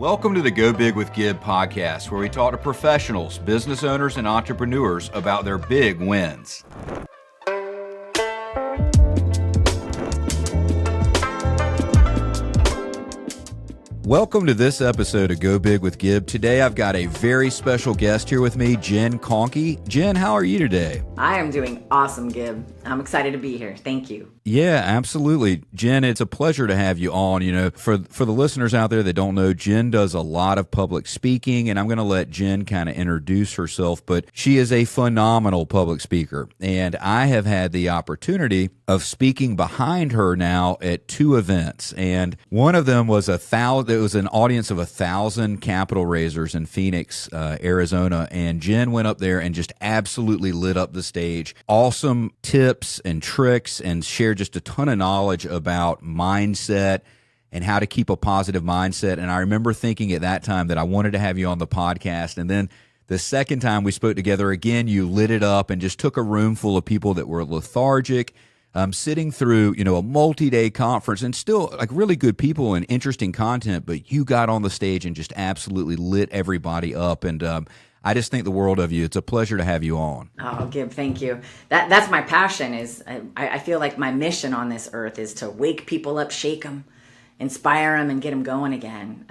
Welcome to the Go Big with Gib podcast, where we talk to professionals, business owners, and entrepreneurs about their big wins. Welcome to this episode of Go Big with Gib. Today I've got a very special guest here with me, Jen Conkey. Jen, how are you today? I am doing awesome, Gib. I'm excited to be here. Thank you. Yeah, absolutely. Jen, it's a pleasure to have you on. You know, for the listeners out there that don't know, Jen does a lot of public speaking, and I'm going to let Jen kind of introduce herself, but she is a phenomenal public speaker, and I have had the opportunity of speaking behind her now at two events, and one of them was it was an audience of 1,000 capital raisers in Phoenix, Arizona, and Jen went up there and just absolutely lit up the stage. Awesome tips and tricks, and shared just a ton of knowledge about mindset and how to keep a positive mindset. And I remember thinking at that time that I wanted to have you on the podcast. And then the second time we spoke together again, you lit it up and just took a room full of people that were lethargic, sitting through, a multi-day conference, and still like really good people and interesting content, but you got on the stage and just absolutely lit everybody up. And I just think the world of you. It's a pleasure to have you on. Oh, Gib, thank you. That's my passion. I feel like my mission on this earth is to wake people up, shake them, inspire them, and get them going again.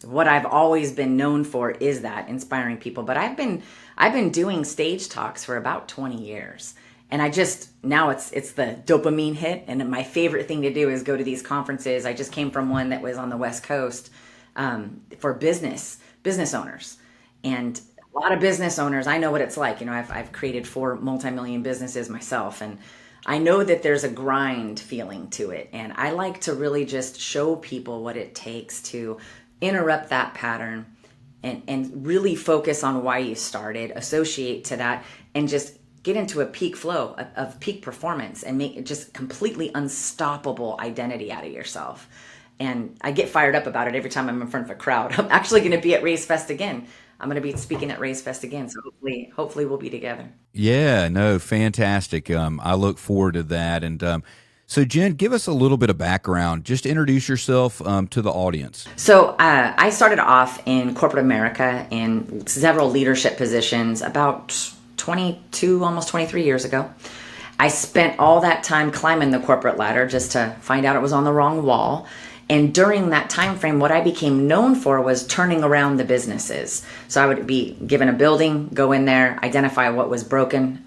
What I've always been known for is that, inspiring people. But I've been doing stage talks for about 20 years. And now it's the dopamine hit. And my favorite thing to do is go to these conferences. I just came from one that was on the West Coast for business owners. And a lot of business owners, I know what it's like. I've created 4 multi-million businesses myself. And I know that there's a grind feeling to it. And I like to really just show people what it takes to interrupt that pattern and really focus on why you started, associate to that, and just get into a peak flow of peak performance and make it just completely unstoppable identity out of yourself. And I get fired up about it every time I'm in front of a crowd. I'm actually going to be at Raise Fest again. I'm going to be speaking at Raise Fest again. So hopefully we'll be together. Yeah, no, fantastic. I look forward to that. And so Jen, give us a little bit of background. Just introduce yourself to the audience. So I started off in corporate America in several leadership positions about 22, almost 23 years ago. I spent all that time climbing the corporate ladder just to find out it was on the wrong wall. And during that time frame, what I became known for was turning around the businesses. So I would be given a building, go in there, identify what was broken,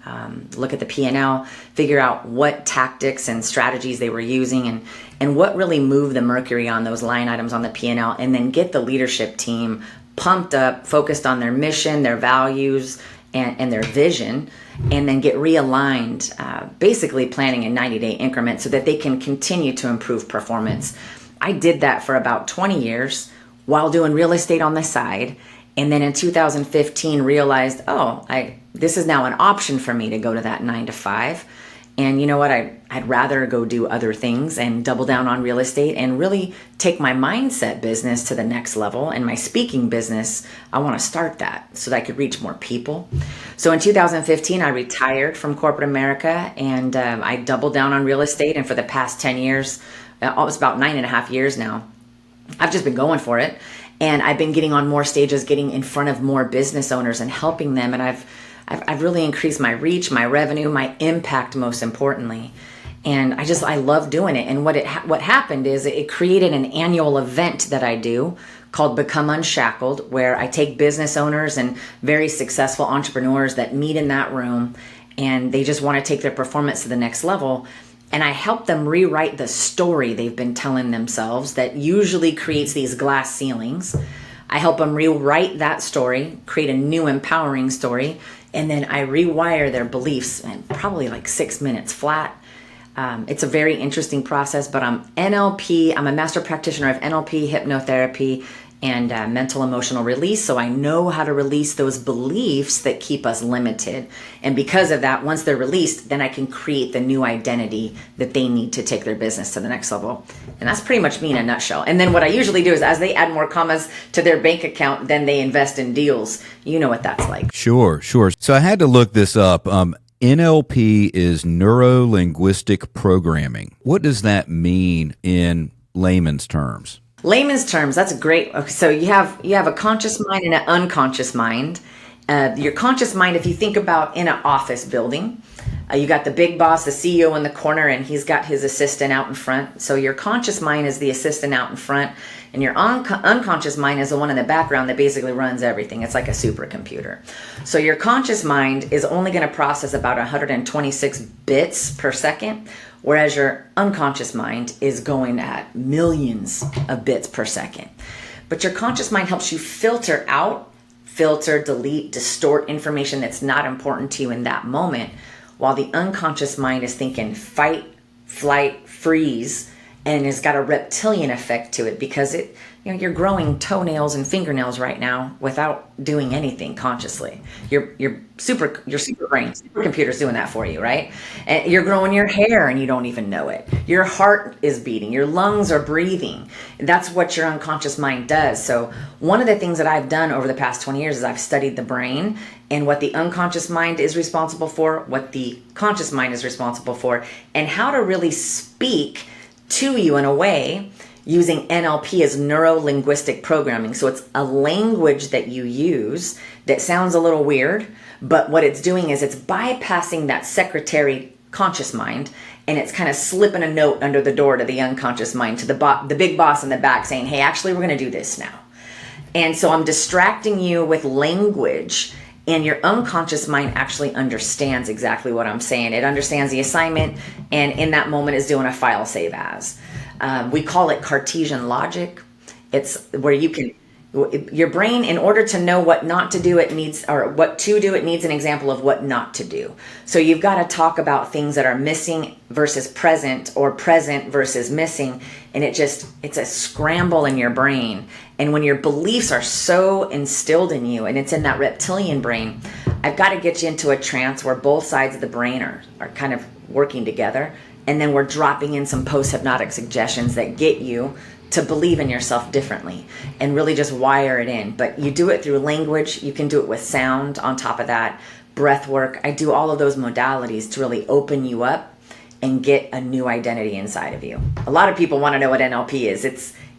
look at the P&L, figure out what tactics and strategies they were using and what really moved the mercury on those line items on the P&L, and then get the leadership team pumped up, focused on their mission, their values, and their vision, and then get realigned, basically planning in 90-day increments so that they can continue to improve performance. I did that for about 20 years while doing real estate on the side. And then in 2015 realized, this is now an option for me to go to that 9 to 5. And you know what? I'd rather go do other things and double down on real estate and really take my mindset business to the next level. And my speaking business, I want to start that so that I could reach more people. So in 2015, I retired from corporate America and I doubled down on real estate. And for the past 10 years, it's about 9.5 years now, I've just been going for it. And I've been getting on more stages, getting in front of more business owners and helping them. And I've really increased my reach, my revenue, my impact, most importantly. And I love doing it. And what happened is it created an annual event that I do called Become Unshackled, where I take business owners and very successful entrepreneurs that meet in that room, and they just want to take their performance to the next level. And I help them rewrite the story they've been telling themselves that usually creates these glass ceilings. I help them rewrite that story, create a new empowering story, and then I rewire their beliefs in probably like 6 minutes flat. It's a very interesting process, but I'm a master practitioner of NLP, hypnotherapy, and mental emotional release. So I know how to release those beliefs that keep us limited. And because of that, once they're released, then I can create the new identity that they need to take their business to the next level. And that's pretty much me in a nutshell. And then what I usually do is as they add more commas to their bank account, then they invest in deals. You know what that's like. Sure. So I had to look this up. NLP is neuro-linguistic programming. What does that mean in layman's terms? Layman's terms, that's great. Okay, so you have a conscious mind and an unconscious mind. Your conscious mind, if you think about in an office building, you got the big boss, the CEO in the corner, and he's got his assistant out in front. So your conscious mind is the assistant out in front, and your unconscious mind is the one in the background that basically runs everything. It's like a supercomputer. So your conscious mind is only going to process about 126 bits per second, whereas your unconscious mind is going at millions of bits per second. But your conscious mind helps you filter, delete, distort information that's not important to you in that moment, while the unconscious mind is thinking fight, flight, freeze, and it's got a reptilian effect to it because you're growing toenails and fingernails right now without doing anything consciously. Your super brain, supercomputer's doing that for you, right? And you're growing your hair and you don't even know it. Your heart is beating, your lungs are breathing. That's what your unconscious mind does. So one of the things that I've done over the past 20 years is I've studied the brain and what the unconscious mind is responsible for, what the conscious mind is responsible for, and how to really speak to you in a way using NLP as neuro-linguistic programming. So it's a language that you use that sounds a little weird, but what it's doing is it's bypassing that secretary conscious mind, and it's kind of slipping a note under the door to the unconscious mind, to the big boss in the back saying, hey, actually, we're going to do this now. And so I'm distracting you with language, and your unconscious mind actually understands exactly what I'm saying. It understands the assignment, and in that moment is doing a file save as. We call it Cartesian logic. It's where your brain, in order to know what not to do, it needs an example of what not to do. So you've got to talk about things that are missing versus present, or present versus missing. And it's a scramble in your brain. And when your beliefs are so instilled in you, and it's in that reptilian brain, I've got to get you into a trance where both sides of the brain are kind of working together. And then we're dropping in some post-hypnotic suggestions that get you to believe in yourself differently and really just wire it in. But you do it through language. You can do it with sound on top of that, breath work. I do all of those modalities to really open you up and get a new identity inside of you. A lot of people want to know what NLP is.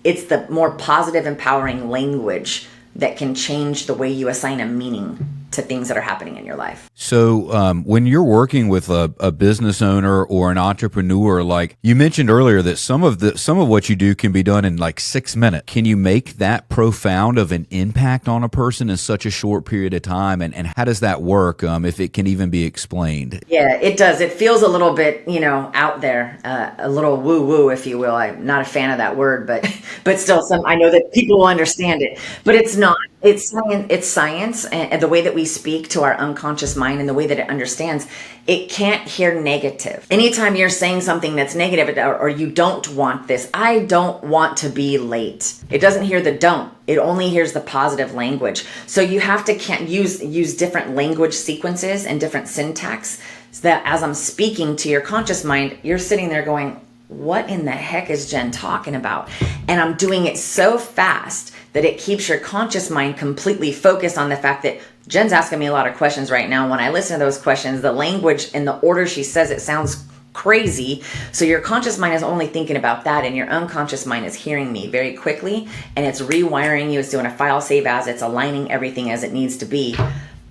It's the more positive, empowering language that can change the way you assign a meaning to things that are happening in your life. So when you're working with a business owner or an entrepreneur, like you mentioned earlier, that some of what you do can be done in like 6 minutes. Can you make that profound of an impact on a person in such a short period of time? And how does that work, if it can even be explained? Yeah, it does. It feels a little bit, out there, a little woo-woo, if you will. I'm not a fan of that word, but still, I know that people will understand it. But it's not. It's science, and the way that we speak to our unconscious mind and the way that it understands, it can't hear negative. Anytime you're saying something that's negative, or you don't want this, I don't want to be late. It doesn't hear the don't. It only hears the positive language. So you have to use different language sequences and different syntax, so that as I'm speaking to your conscious mind, you're sitting there going, what in the heck is Jen talking about? And I'm doing it so fast that it keeps your conscious mind completely focused on the fact that Jen's asking me a lot of questions right now. When I listen to those questions, the language and the order she says it sounds crazy. So your conscious mind is only thinking about that, and your unconscious mind is hearing me very quickly, and it's rewiring you. It's doing a file save as, it's aligning everything as it needs to be.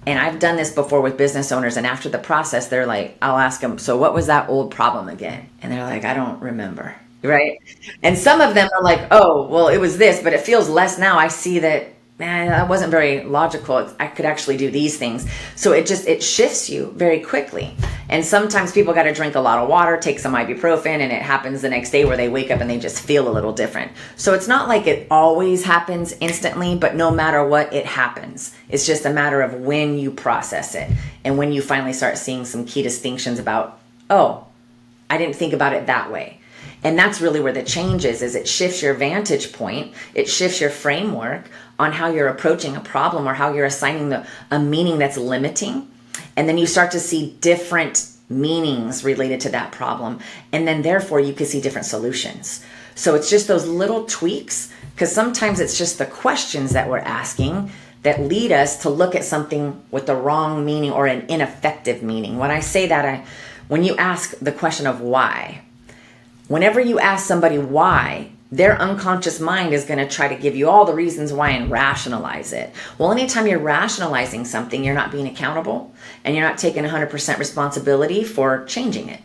And I've done this before with business owners, and after the process, they're like, I'll ask them, so what was that old problem again? And they're like, I don't remember, right? And some of them are like, oh, well, it was this, but it feels less now. I see that, man, that wasn't very logical. I could actually do these things. So it shifts you very quickly. And sometimes people got to drink a lot of water, take some ibuprofen, and it happens the next day where they wake up and they just feel a little different. So it's not like it always happens instantly, but no matter what, it happens. It's just a matter of when you process it and when you finally start seeing some key distinctions about, oh, I didn't think about it that way. And that's really where the change is it shifts your vantage point. It shifts your framework on how you're approaching a problem or how you're assigning a meaning that's limiting. And then you start to see different meanings related to that problem. And then therefore you can see different solutions. So it's just those little tweaks, because sometimes it's just the questions that we're asking that lead us to look at something with the wrong meaning or an ineffective meaning. When I say that, when you ask the question of why, whenever you ask somebody why, their unconscious mind is going to try to give you all the reasons why and rationalize it. Well, anytime you're rationalizing something, you're not being accountable and you're not taking 100% responsibility for changing it.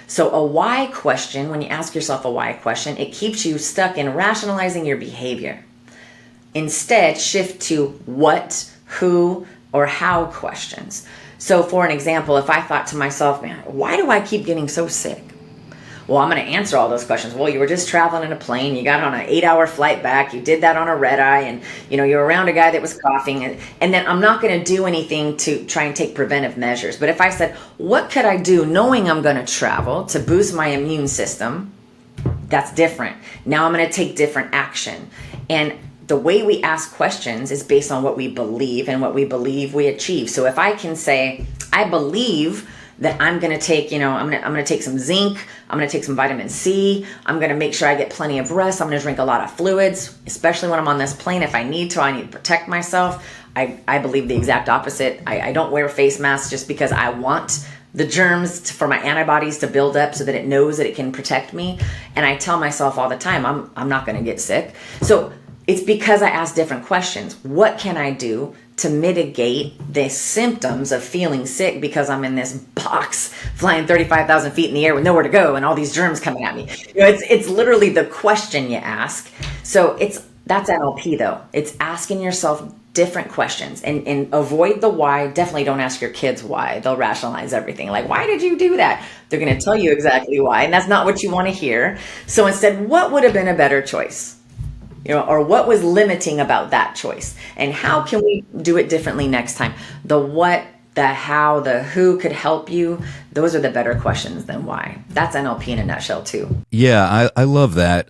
So a why question, when you ask yourself a why question, it keeps you stuck in rationalizing your behavior. Instead, shift to what, who, or how questions. So for an example, if I thought to myself, man, why do I keep getting so sick? Well, I'm going to answer all those questions. Well, you were just traveling in a plane. You got on an 8-hour flight back. You did that on a red eye. And, you're around a guy that was coughing. And then I'm not going to do anything to try and take preventive measures. But if I said, what could I do knowing I'm going to travel to boost my immune system? That's different. Now I'm going to take different action. And the way we ask questions is based on what we believe, and what we believe we achieve. So if I can say, I believe that I'm going to take, I'm going to take some zinc, I'm going to take some vitamin C, I'm going to make sure I get plenty of rest, I'm going to drink a lot of fluids, especially when I'm on this plane. If I need to protect myself. I believe the exact opposite. I don't wear face masks just because I want the germs for my antibodies to build up so that it knows that it can protect me. And I tell myself all the time, I'm not going to get sick. So it's because I ask different questions. What can I do to mitigate the symptoms of feeling sick because I'm in this box flying 35,000 feet in the air with nowhere to go and all these germs coming at me? It's literally the question you ask. So that's NLP though. It's asking yourself different questions and avoid the why. Definitely don't ask your kids why. They'll rationalize everything. Like, why did you do that? They're going to tell you exactly why. And that's not what you want to hear. So instead, what would have been a better choice? Or what was limiting about that choice? And how can we do it differently next time? The what, the how, the who could help you. Those are the better questions than why. That's NLP in a nutshell too. Yeah, I love that.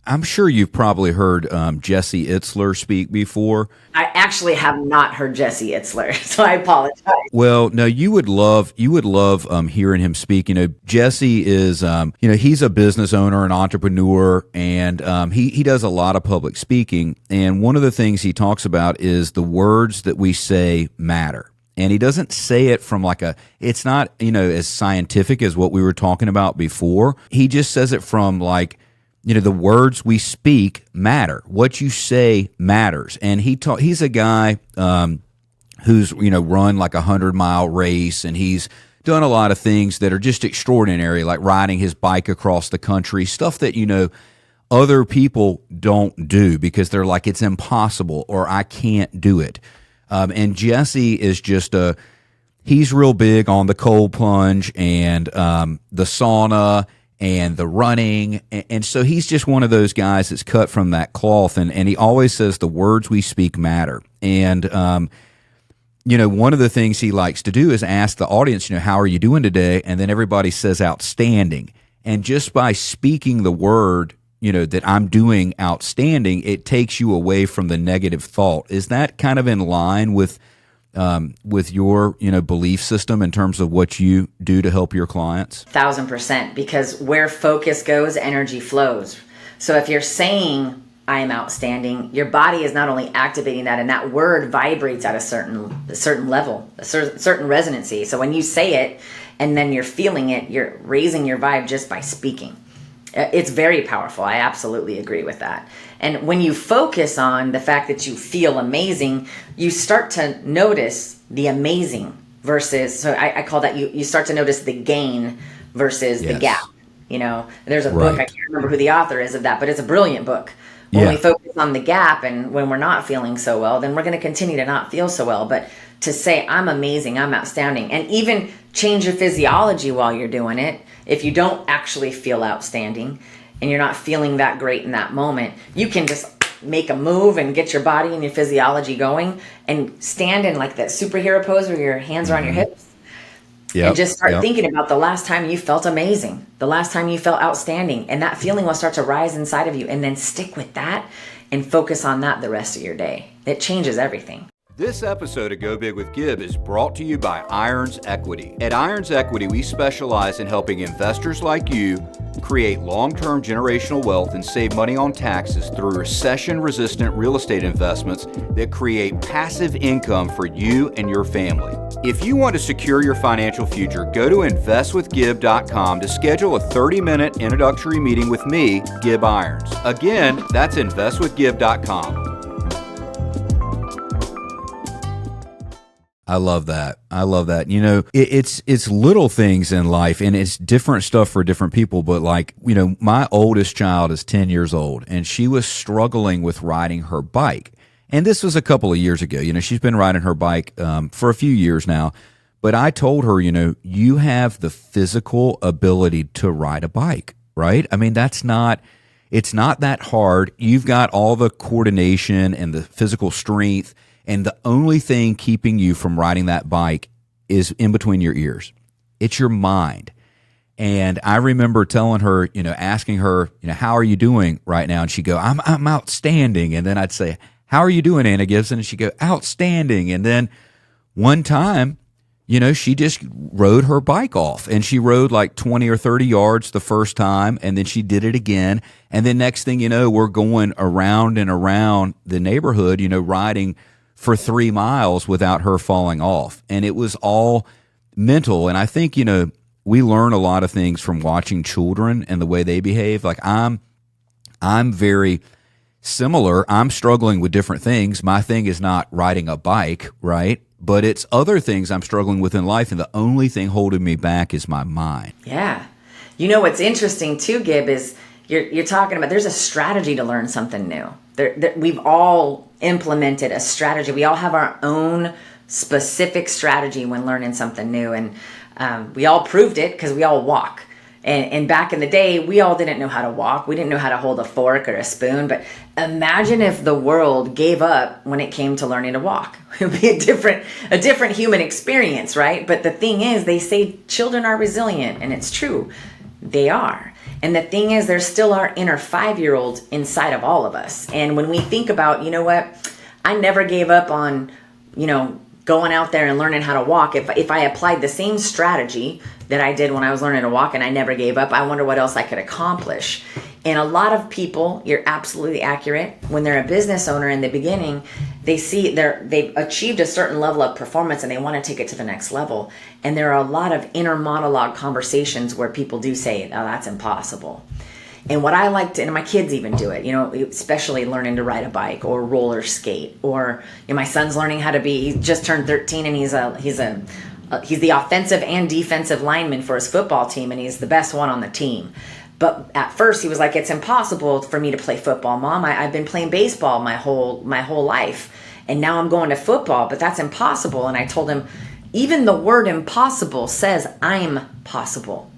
I'm sure you've probably heard Jesse Itzler speak before. I actually have not heard Jesse Itzler, so I apologize. Well, no, you would love hearing him speak. Jesse is he's a business owner, an entrepreneur, and he does a lot of public speaking. And one of the things he talks about is the words that we say matter. And he doesn't say it from it's not, as scientific as what we were talking about before. He just says it from the words we speak matter. What you say matters. And he's a guy who's, run like 100-mile race, and he's done a lot of things that are just extraordinary, like riding his bike across the country, stuff that, other people don't do because they're like, it's impossible or I can't do it. And Jesse is he's real big on the cold plunge and the sauna and the running. And so he's just one of those guys that's cut from that cloth. And he always says the words we speak matter. And, one of the things he likes to do is ask the audience, how are you doing today? And then everybody says outstanding. And just by speaking the word, that I'm doing outstanding, it takes you away from the negative thought. Is that kind of in line with your, belief system in terms of what you do to help your clients? 1,000%, because where focus goes, energy flows. So if you're saying I am outstanding, your body is not only activating that, and that word vibrates at a certain level, a certain resonancy. So when you say it and then you're feeling it, you're raising your vibe just by speaking. It's very powerful. I absolutely agree with that. And when you focus on the fact that you feel amazing, you start to notice the amazing versus, so I call that, you start to notice the gain versus the gap. There's a book, I can't remember who the author is of that, but it's a brilliant book. When we focus on the gap and when we're not feeling so well, then we're going to continue to not feel so well. But to say, I'm amazing, I'm outstanding, and even change your physiology while you're doing it. If you don't actually feel outstanding and you're not feeling that great in that moment, you can just make a move and get your body and your physiology going and stand in like that superhero pose where your hands are on your hips. And just start thinking about the last time you felt amazing, the last time you felt outstanding, and that feeling will start to rise inside of you, and then stick with that and focus on that the rest of your day. It changes everything. This episode of Go Big with Gib is brought to you by Irons Equity. At Irons Equity, we specialize in helping investors like you create long-term generational wealth and save money on taxes through recession-resistant real estate investments that create passive income for you and your family. If you want to secure your financial future, go to investwithgib.com to schedule a 30-minute introductory meeting with me, Gib Irons. Again, that's investwithgib.com. I love that. I love that. You know, it's little things in life, and it's different stuff for different people. But like, you know, my oldest child is 10 years old, and she was struggling with riding her bike. And this was a couple of years ago. You know, she's been riding her bike for a few years now. But I told her, you know, you have the physical ability to ride a bike, right? I mean, it's not that hard. You've got all the coordination and the physical strength. And the only thing keeping you from riding that bike is in between your ears. It's your mind. And I remember telling her, you know, asking her, you know, how are you doing right now? And she'd go, I'm outstanding. And then I'd say, how are you doing, Anna Gibson? And she'd go, outstanding. And then one time, you know, she just rode her bike off, and she rode like 20 or 30 yards the first time, and then she did it again. And then next thing you know, we're going around and around the neighborhood, you know, riding for 3 miles without her falling off. And it was all mental. And I think, you know, we learn a lot of things from watching children and the way they behave. Like I'm very similar. I'm struggling with different things. My thing is not riding a bike, right? But it's other things I'm struggling with in life. And the only thing holding me back is my mind. Yeah. You know, what's interesting too, Gib, is you're talking about there's a strategy to learn something new. We've all implemented a strategy. We all have our own specific strategy when learning something new. And we all proved it because we all walk. And back in the day, we all didn't know how to walk. We didn't know how to hold a fork or a spoon. But imagine if the world gave up when it came to learning to walk. It would be a different human experience, right? But the thing is, they say children are resilient, and it's true. They are. And the thing is, there's still our inner 5-year-old inside of all of us. And when we think about, you know what, I never gave up on, you know, going out there and learning how to walk. If I applied the same strategy that I did when I was learning to walk and I never gave up, I wonder what else I could accomplish. And a lot of people, you're absolutely accurate, when they're a business owner in the beginning, they see they've achieved a certain level of performance and they want to take it to the next level. And there are a lot of inner monologue conversations where people do say, oh, that's impossible. And what I like to, and my kids even do it, you know, especially learning to ride a bike or roller skate, or, you know, my son's learning how to be, he just turned 13 and he's the offensive and defensive lineman for his football team, and he's the best one on the team. But at first he was like, it's impossible for me to play football, Mom. I've been playing baseball my whole life, and now I'm going to football, but that's impossible. And I told him, even the word impossible says I'm possible.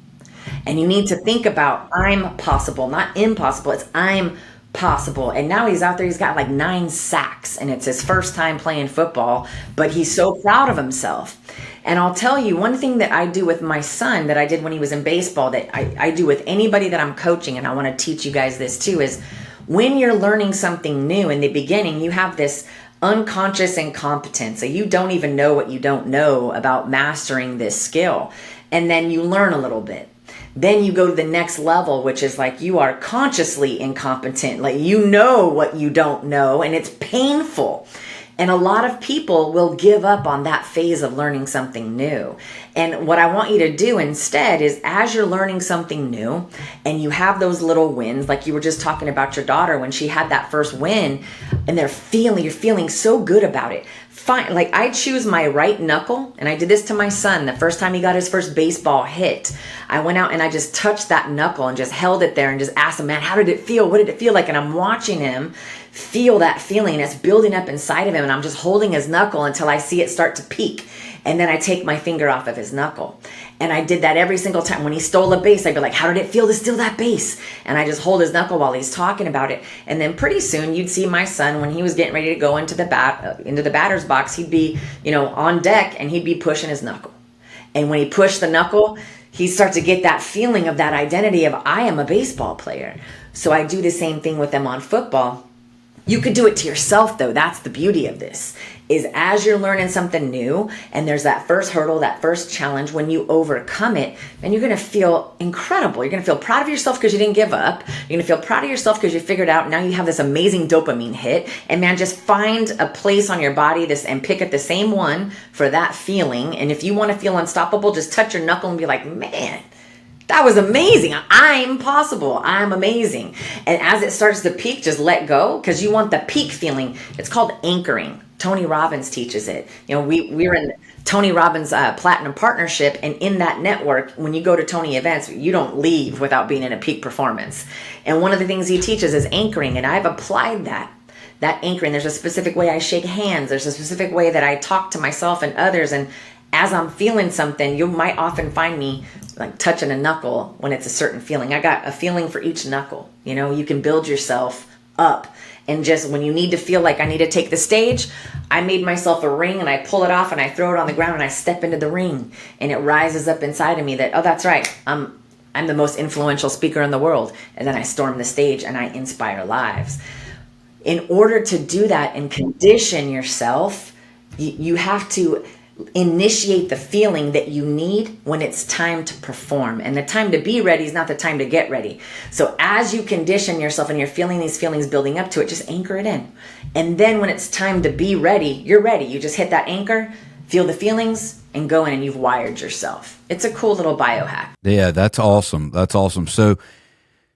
And you need to think about I'm possible, not impossible. It's I'm possible. And now he's out there, he's got like 9 sacks, and it's his first time playing football, but he's so proud of himself. And I'll tell you, one thing that I do with my son that I did when he was in baseball, that I do with anybody that I'm coaching, and I want to teach you guys this too, is when you're learning something new in the beginning, you have this unconscious incompetence. So you don't even know what you don't know about mastering this skill. And then you learn a little bit. Then you go to the next level, which is like you are consciously incompetent. Like you know what you don't know, and it's painful. And a lot of people will give up on that phase of learning something new. And what I want you to do instead is, as you're learning something new and you have those little wins, like you were just talking about your daughter when she had that first win, and you're feeling so good about it. Fine, like I choose my right knuckle, and I did this to my son the first time he got his first baseball hit. I went out and I just touched that knuckle and just held it there and just asked him, man, how did it feel? What did it feel like? And I'm watching him feel that feeling. It's building up inside of him, and I'm just holding his knuckle until I see it start to peak. And then I take my finger off of his knuckle. And I did that every single time. When he stole a base, I'd be like, how did it feel to steal that base? And I just hold his knuckle while he's talking about it. And then pretty soon you'd see my son, when he was getting ready to go into the batter's box, he'd be, on deck, and he'd be pushing his knuckle. And when he pushed the knuckle, he'd start to get that feeling of that identity of, I am a baseball player. So I do the same thing with them on football. You could do it to yourself, though. That's the beauty of this, is as you're learning something new and there's that first hurdle, that first challenge, when you overcome it, then you're going to feel incredible. You're going to feel proud of yourself because you didn't give up. You're going to feel proud of yourself because you figured out now you have this amazing dopamine hit. And man, just find a place on your body and pick at the same one for that feeling. And if you want to feel unstoppable, just touch your knuckle and be like, man, that was amazing. I'm possible. I'm amazing. And as it starts to peak, just let go, because you want the peak feeling. It's called anchoring. Tony Robbins teaches it. We're in Tony Robbins' Platinum Partnership, and in that network, when you go to Tony events, you don't leave without being in a peak performance. And one of the things he teaches is anchoring, and I've applied that anchoring. There's a specific way I shake hands. There's a specific way that I talk to myself and others, and as I'm feeling something, you might often find me like touching a knuckle when it's a certain feeling. I got a feeling for each knuckle. You can build yourself up. And just when you need to feel like I need to take the stage, I made myself a ring and I pull it off and I throw it on the ground and I step into the ring, and it rises up inside of me that, oh, that's right, I'm the most influential speaker in the world. And then I storm the stage and I inspire lives. In order to do that and condition yourself, you have to initiate the feeling that you need when it's time to perform. And the time to be ready is not the time to get ready. So as you condition yourself and you're feeling these feelings building up to it, just anchor it in. And then when it's time to be ready, you're ready. You just hit that anchor, feel the feelings, and go in, and you've wired yourself. It's a cool little biohack. Yeah, that's awesome. That's awesome. So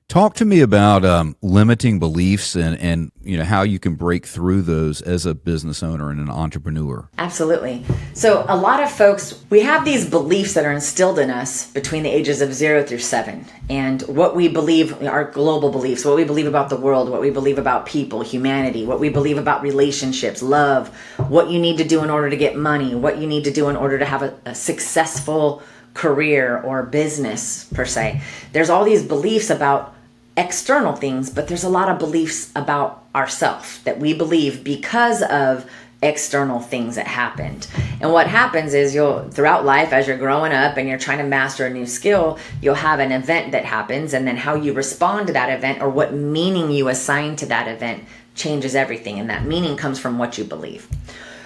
talk to me about limiting beliefs and how you can break through those as a business owner and an entrepreneur. Absolutely. So a lot of folks, we have these beliefs that are instilled in us between the ages of 0 through 7. And what we believe, our global beliefs, what we believe about the world, what we believe about people, humanity, what we believe about relationships, love, what you need to do in order to get money, what you need to do in order to have a successful career or business per se. There's all these beliefs about external things, but there's a lot of beliefs about ourselves that we believe because of external things that happened. And what happens is throughout life, as you're growing up and you're trying to master a new skill, you'll have an event that happens, and then how you respond to that event or what meaning you assign to that event changes everything. And that meaning comes from what you believe.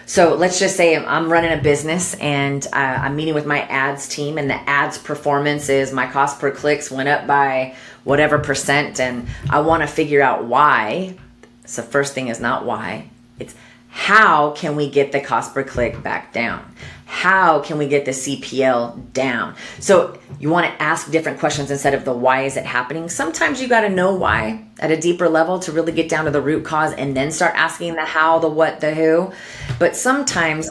So let's just say I'm running a business and I'm meeting with my ads team, and the ads performance is my cost per clicks went up by whatever percent, and I want to figure out why. So first thing is not why, it's how can we get the cost per click back down? How can we get the CPL down? So you want to ask different questions instead of the why is it happening. Sometimes you got to know why at a deeper level to really get down to the root cause, and then start asking the how, the what, the who. But sometimes,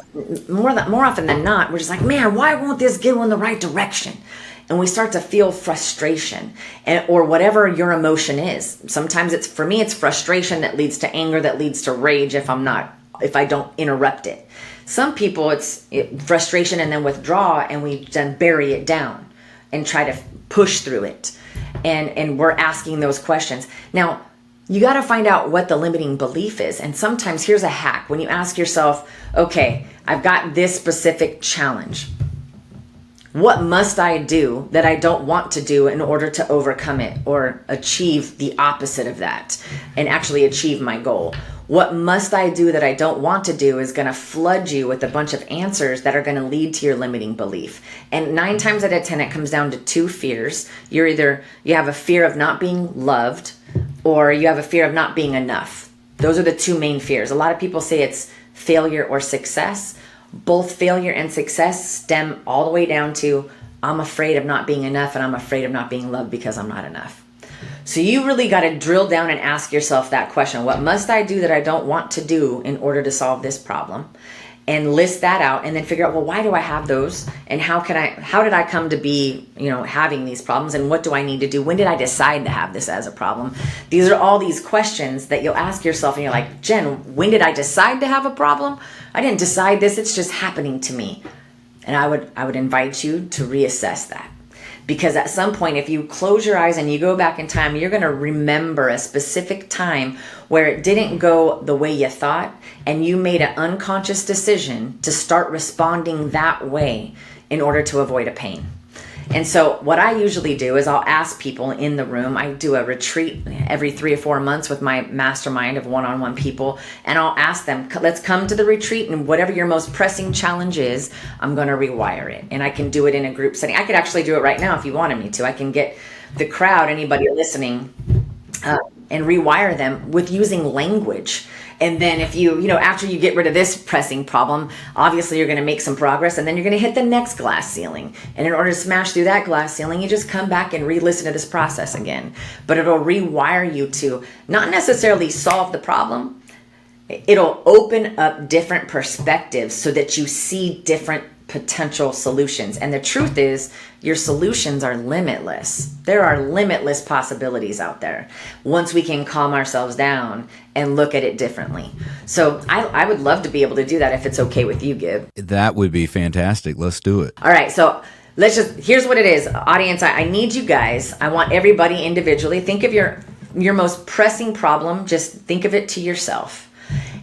more often than not, we're just like, man, why won't this go in the right direction? And we start to feel frustration or whatever your emotion is. Sometimes for me, it's frustration that leads to anger, that leads to rage if I don't interrupt it. Some people, it's frustration and then withdraw, and we then bury it down and try to push through it. And we're asking those questions. Now, you got to find out what the limiting belief is. And sometimes here's a hack. When you ask yourself, okay, I've got this specific challenge. What must I do that I don't want to do in order to overcome it or achieve the opposite of that and actually achieve my goal? What must I do that I don't want to do is going to flood you with a bunch of answers that are going to lead to your limiting belief. And 9 times out of 10, it comes down to 2 fears. You have a fear of not being loved, or you have a fear of not being enough. Those are the 2 main fears. A lot of people say it's failure or success. Both failure and success stem all the way down to I'm afraid of not being enough, and I'm afraid of not being loved because I'm not enough. So you really got to drill down and ask yourself that question. What must I do that I don't want to do in order to solve this problem? And list that out, and then figure out, well, why do I have those? And how did I come to be, having these problems? And what do I need to do? When did I decide to have this as a problem? These are all these questions that you'll ask yourself, and you're like, Jen, when did I decide to have a problem? I didn't decide this. It's just happening to me. And I would invite you to reassess that. Because at some point, if you close your eyes and you go back in time, you're going to remember a specific time where it didn't go the way you thought, and you made an unconscious decision to start responding that way in order to avoid a pain. And so what I usually do is I'll ask people in the room. I do a retreat every 3 or 4 months with my mastermind of one-on-one people. And I'll ask them, let's come to the retreat, and whatever your most pressing challenge is, I'm going to rewire it. And I can do it in a group setting. I could actually do it right now if you wanted me to. I can get the crowd, anybody listening, and rewire them with using language. And then if after you get rid of this pressing problem, obviously you're going to make some progress, and then you're going to hit the next glass ceiling. And in order to smash through that glass ceiling, you just come back and re-listen to this process again. But it'll rewire you to not necessarily solve the problem. It'll open up different perspectives so that you see different potential solutions. And the truth is, your solutions are limitless. There are limitless possibilities out there once we can calm ourselves down and look at it differently. So I would love to be able to do that if it's okay with you, Gib. That would be fantastic. Let's do it. All right. So here's what it is. Audience, I need you guys. I want everybody individually. Think of your most pressing problem. Just think of it to yourself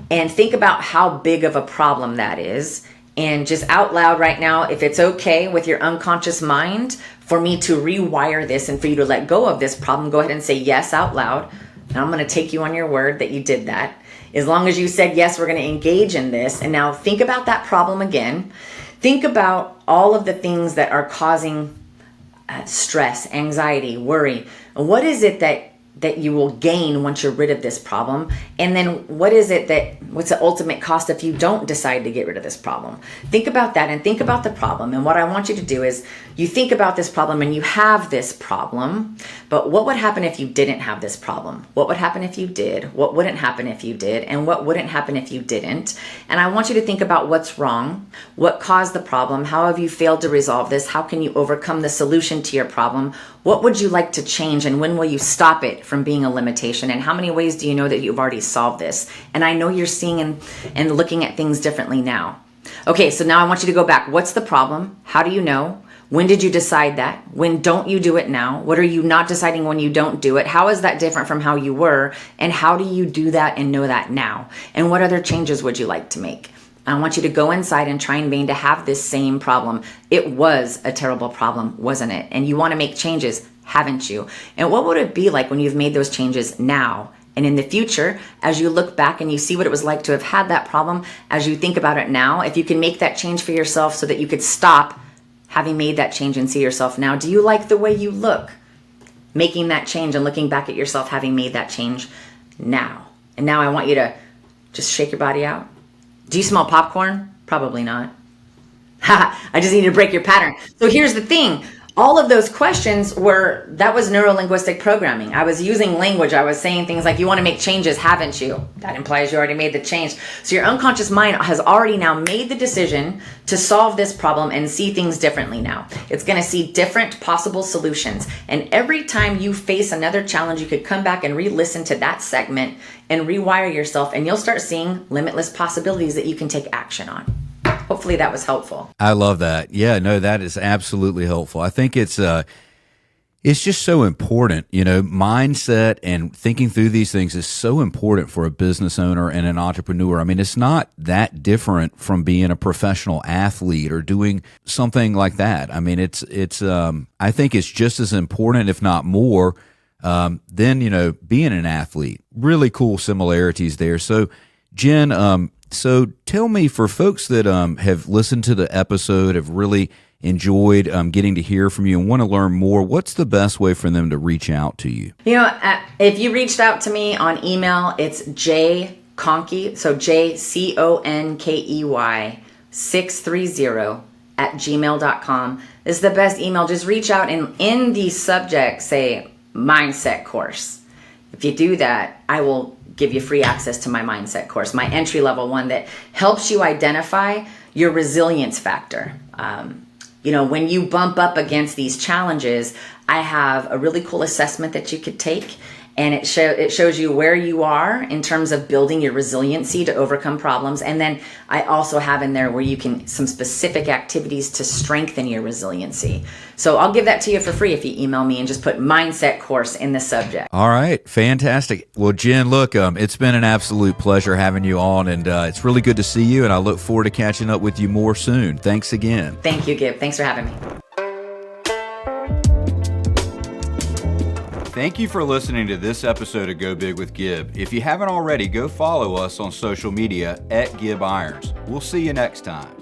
and think about how big of a problem that is. And just out loud right now, if it's okay with your unconscious mind for me to rewire this and for you to let go of this problem, go ahead and say yes out loud. And I'm going to take you on your word that you did that. As long as you said yes, we're going to engage in this. And now think about that problem again. Think about all of the things that are causing stress, anxiety, worry. What is it that you will gain once you're rid of this problem? And then what's the ultimate cost if you don't decide to get rid of this problem? Think about that and think about the problem. And what I want you to do is you think about this problem and you have this problem, but what would happen if you didn't have this problem? What would happen if you did? What wouldn't happen if you did? And what wouldn't happen if you didn't? And I want you to think about what's wrong, what caused the problem, how have you failed to resolve this, how can you overcome the solution to your problem, what would you like to change, and when will you stop it from being a limitation, and how many ways do you know that you've already solved this? And I know you're seeing and looking at things differently now. Okay, so now I want you to go back. What's the problem? How do you know? When did you decide that? When don't you do it now? What are you not deciding when you don't do it? How is that different from how you were? And how do you do that and know that now? And what other changes would you like to make? I want you to go inside and try and begin to have this same problem. It was a terrible problem, wasn't it? And you want to make changes, haven't you? And what would it be like when you've made those changes now? And in the future, as you look back and you see what it was like to have had that problem, as you think about it now, if you can make that change for yourself so that you could stop having made that change and see yourself now, do you like the way you look? Making that change and looking back at yourself having made that change now. And now I want you to just shake your body out. Do you smell popcorn? Probably not. I just need to break your pattern. So here's the thing. All of those questions that was neuro-linguistic programming. I was using language. I was saying things like, you want to make changes, haven't you? That implies you already made the change. So your unconscious mind has already now made the decision to solve this problem and see things differently now. It's going to see different possible solutions. And every time you face another challenge, you could come back and re-listen to that segment and rewire yourself, and you'll start seeing limitless possibilities that you can take action on. Hopefully that was helpful. I love that. Yeah, no, that is absolutely helpful. I think it's just so important. Mindset and thinking through these things is so important for a business owner and an entrepreneur. I mean, it's not that different from being a professional athlete or doing something like that. I mean, it's I think it's just as important, if not more, than, being an athlete. Really cool similarities there. So, Jen, so tell me, for folks that have listened to the episode, have really enjoyed getting to hear from you and want to learn more, what's the best way for them to reach out to you? If you reached out to me on email, it's J Conkey, so JCONKEY 630 @gmail.com. This is the best email. Just reach out and in the subject say mindset course. If you do that, I will give you free access to my mindset course, my entry-level one that helps you identify your resilience factor. When you bump up against these challenges, I have a really cool assessment that you could take, and it shows you where you are in terms of building your resiliency to overcome problems. And then I also have in there where you can some specific activities to strengthen your resiliency. So I'll give that to you for free if you email me and just put mindset course in the subject. All right. Fantastic. Well, Jen, look, it's been an absolute pleasure having you on, and it's really good to see you, and I look forward to catching up with you more soon. Thanks again. Thank you, Gib. Thanks for having me. Thank you for listening to this episode of Go Big with Gib. If you haven't already, go follow us on social media at Gib Irons. We'll see you next time.